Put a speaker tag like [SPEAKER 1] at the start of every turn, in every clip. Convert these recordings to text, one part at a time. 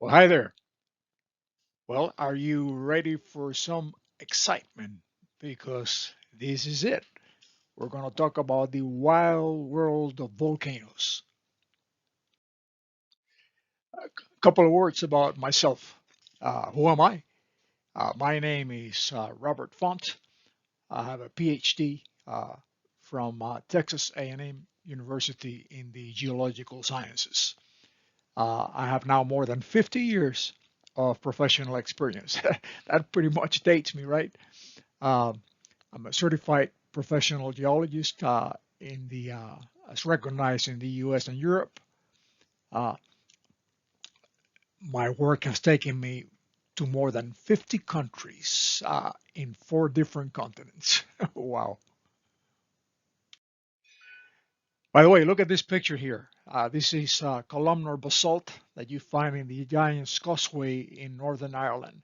[SPEAKER 1] Well, hi there. Well, are you ready for some excitement? Because this is it. We're going to talk about the wild world of volcanoes. A couple of words about myself. Who am I? My name is Robert Font. I have a PhD from Texas A&M University in the geological sciences. I have now more than 50 years of professional experience. That pretty much dates me, right? Um, I'm a certified professional geologist as recognized in the U.S. and Europe. Uh, my work has taken me to more than 50 countries in 4 different continents. Wow. By the way, look at this picture here. This is columnar basalt that you find in the Giant's Causeway in Northern Ireland.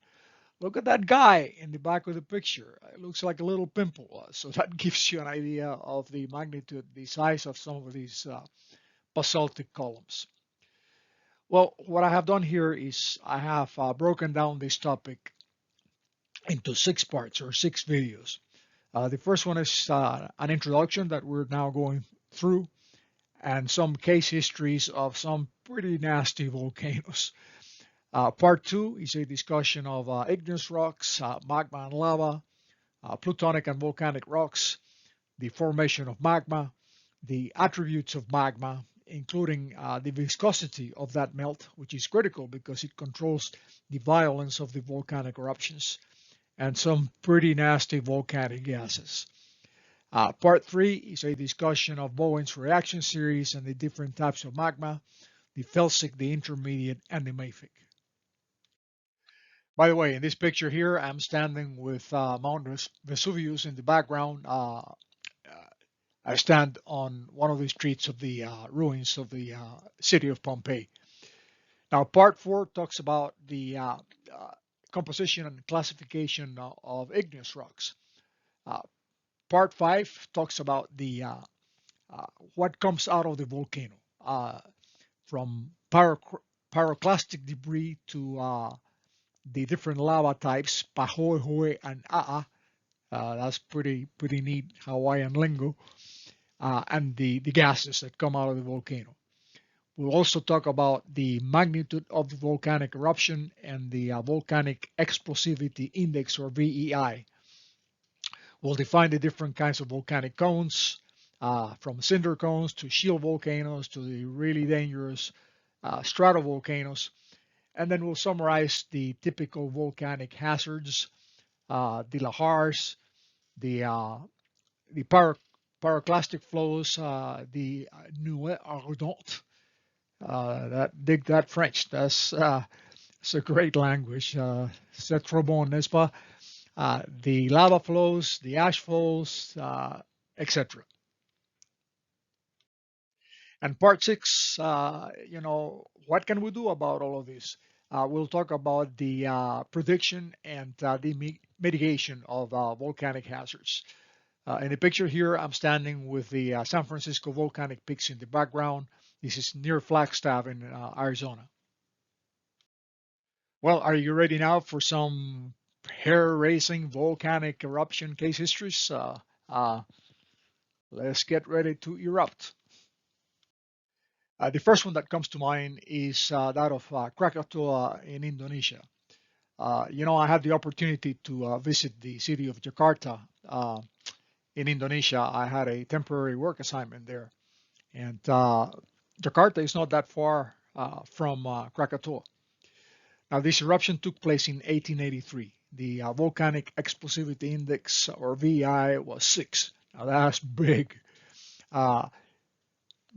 [SPEAKER 1] Look at that guy in the back of the picture. It looks like a little pimple. So that gives you an idea of the magnitude, the size of some of these basaltic columns. Well, what I have done here is I have broken down this topic into 6 parts or 6 videos. The first one is an introduction that we're now going through and some case histories of some pretty nasty volcanoes. Part 2 is a discussion of igneous rocks, magma and lava, plutonic and volcanic rocks, the formation of magma, the attributes of magma, including the viscosity of that melt, which is critical because it controls the violence of the volcanic eruptions, and some pretty nasty volcanic gases. Part 3 is a discussion of Bowen's reaction series and the different types of magma, the felsic, the intermediate, and the mafic. By the way, in this picture here, I'm standing with Mount Vesuvius in the background. I stand on one of the streets of the ruins of the city of Pompeii. Now, part 4 talks about the composition and classification of igneous rocks. Uh, part 5 talks about the what comes out of the volcano, from pyroclastic debris to the different lava types, pahoehoe and a'a. That's pretty neat Hawaiian lingo, and the gases that come out of the volcano. We'll also talk about the magnitude of the volcanic eruption and the volcanic explosivity index, or VEI. We'll define the different kinds of volcanic cones, from cinder cones to shield volcanoes to the really dangerous stratovolcanoes. And then we'll summarize the typical volcanic hazards, the lahars, the pyroclastic flows, the nuées ardentes. Dig that French. It's a great language. C'est trop bon, n'est-ce pas? The lava flows, the ash flows, etc. And part 6, what can we do about all of this? We'll talk about the prediction and the mitigation of volcanic hazards. In the picture here, I'm standing with the San Francisco volcanic peaks in the background. This is near Flagstaff in Arizona. Well, are you ready now for some hair-raising volcanic eruption case histories? Uh, let's get ready to erupt. The first one that comes to mind is that of Krakatoa in Indonesia. I had the opportunity to visit the city of Jakarta in Indonesia. I had a temporary work assignment there, and Jakarta is not that far from Krakatoa. Now, this eruption took place in 1883. The volcanic explosivity index, or VI, was 6. Now, that's big. Uh,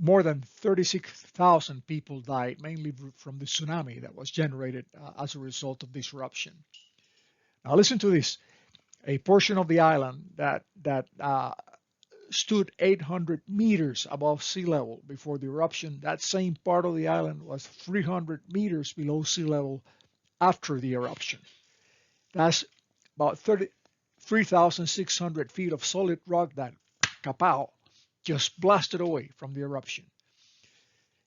[SPEAKER 1] More than 36,000 people died, mainly from the tsunami that was generated as a result of this eruption. Now, listen to this. A portion of the island that stood 800 meters above sea level before the eruption, that same part of the island was 300 meters below sea level after the eruption. That's about 3,600 feet of solid rock that, kapow, just blasted away from the eruption.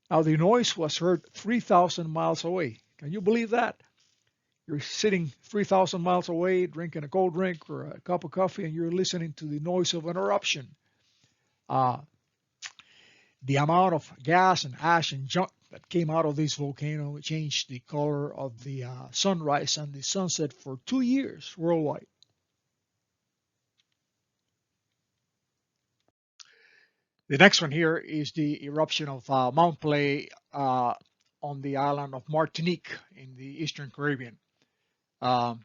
[SPEAKER 1] Now, the noise was heard 3,000 miles away. Can you believe that? You're sitting 3,000 miles away, drinking a cold drink or a cup of coffee, and you're listening to the noise of an eruption. Uh, the amount of gas and ash and junk that came out of this volcano changed the color of the sunrise and the sunset for 2 years worldwide. The next one here is the eruption of Mount Pelée on the island of Martinique in the Eastern Caribbean. Um,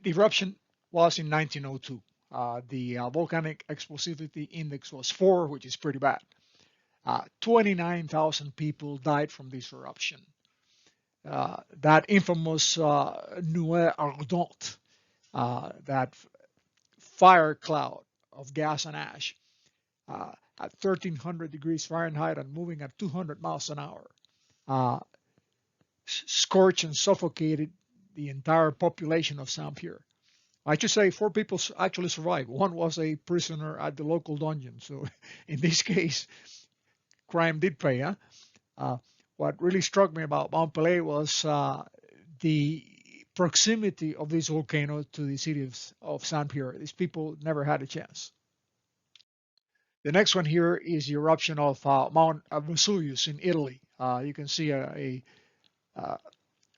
[SPEAKER 1] the eruption was in 1902. The volcanic explosivity index was 4, which is pretty bad. 29,000 people died from this eruption. That infamous Nuée Ardente, that fire cloud of gas and ash at 1300 degrees Fahrenheit and moving at 200 miles an hour, uh, scorched and suffocated the entire population of Saint Pierre. I should say 4 people actually survived. One was a prisoner at the local dungeon. So in this case, crime did pay. Huh? Uh, what really struck me about Mount Pelée was the proximity of this volcano to the city of Saint Pierre. These people never had a chance. The next one here is the eruption of Mount Vesuvius in Italy. You can see uh, the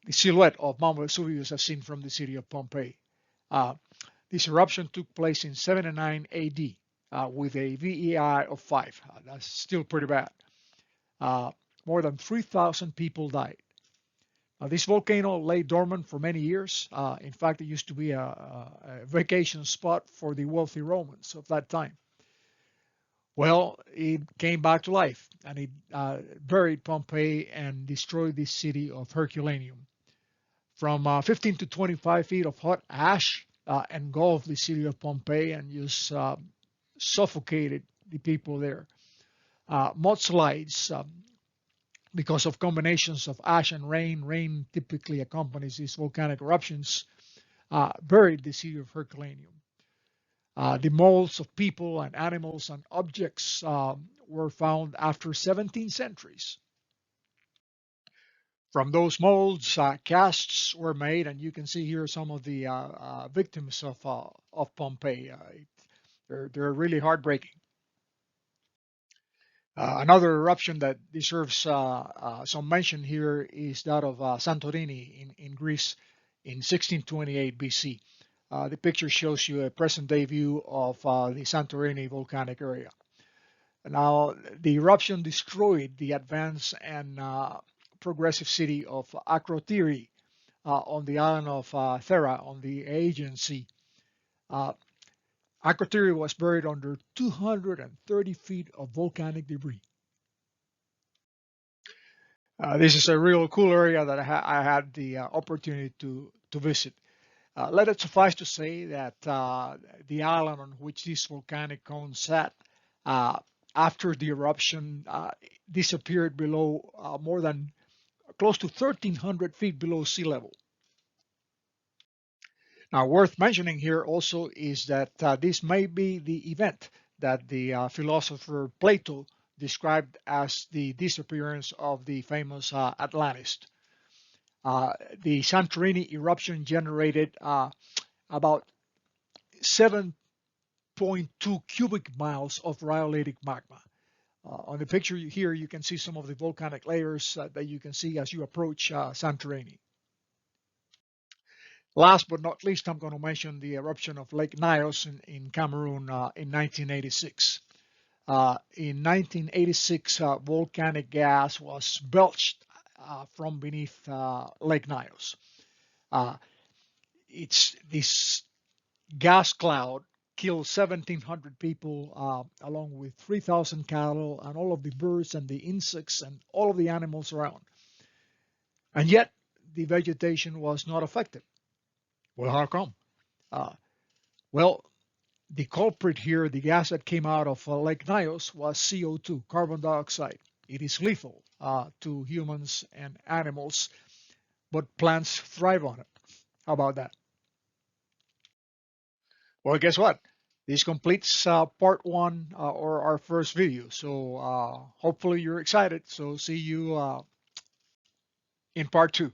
[SPEAKER 1] silhouette of Mount Vesuvius as seen from the city of Pompeii. Uh, this eruption took place in 79 AD with a VEI of 5. That's still pretty bad. More than 3,000 people died. This volcano lay dormant for many years. In fact, it used to be a vacation spot for the wealthy Romans of that time. Well, it came back to life and it buried Pompeii and destroyed the city of Herculaneum. From 15 to 25 feet of hot ash engulfed the city of Pompeii and just suffocated the people there. Mudslides, because of combinations of ash and rain typically accompanies these volcanic eruptions, buried the city of Herculaneum. The molds of people and animals and objects were found after 17 centuries. From those molds, casts were made, and you can see here some of the victims of Pompeii. They're really heartbreaking. Another eruption that deserves some mention here is that of Santorini in Greece in 1628 BC. The picture shows you a present-day view of the Santorini volcanic area. Now, the eruption destroyed the advanced and progressive city of Akrotiri on the island of Thera on the Aegean Sea. Akrotiri was buried under 230 feet of volcanic debris. This is a real cool area that I had the opportunity to visit. Let it suffice to say that the island on which this volcanic cone sat after the eruption disappeared below more than close to 1,300 feet below sea level. Now, worth mentioning here also is that this may be the event that the philosopher Plato described as the disappearance of the famous Atlantis. The Santorini eruption generated about 7.2 cubic miles of rhyolitic magma. On the picture here, you can see some of the volcanic layers that you can see as you approach Santorini. Last but not least, I'm going to mention the eruption of Lake Nyos in Cameroon in 1986. In 1986, volcanic gas was belched from beneath Lake Nyos. It's this gas cloud killed 1,700 people, along with 3,000 cattle and all of the birds and the insects and all of the animals around. And yet, the vegetation was not affected. Well, how come? Uh, well, the culprit here, the gas that came out of Lake Nyos, was CO2, carbon dioxide. It is lethal to humans and animals, but plants thrive on it. How about that? Well, guess what? This completes part one or our first video. So hopefully you're excited. So see you in part two.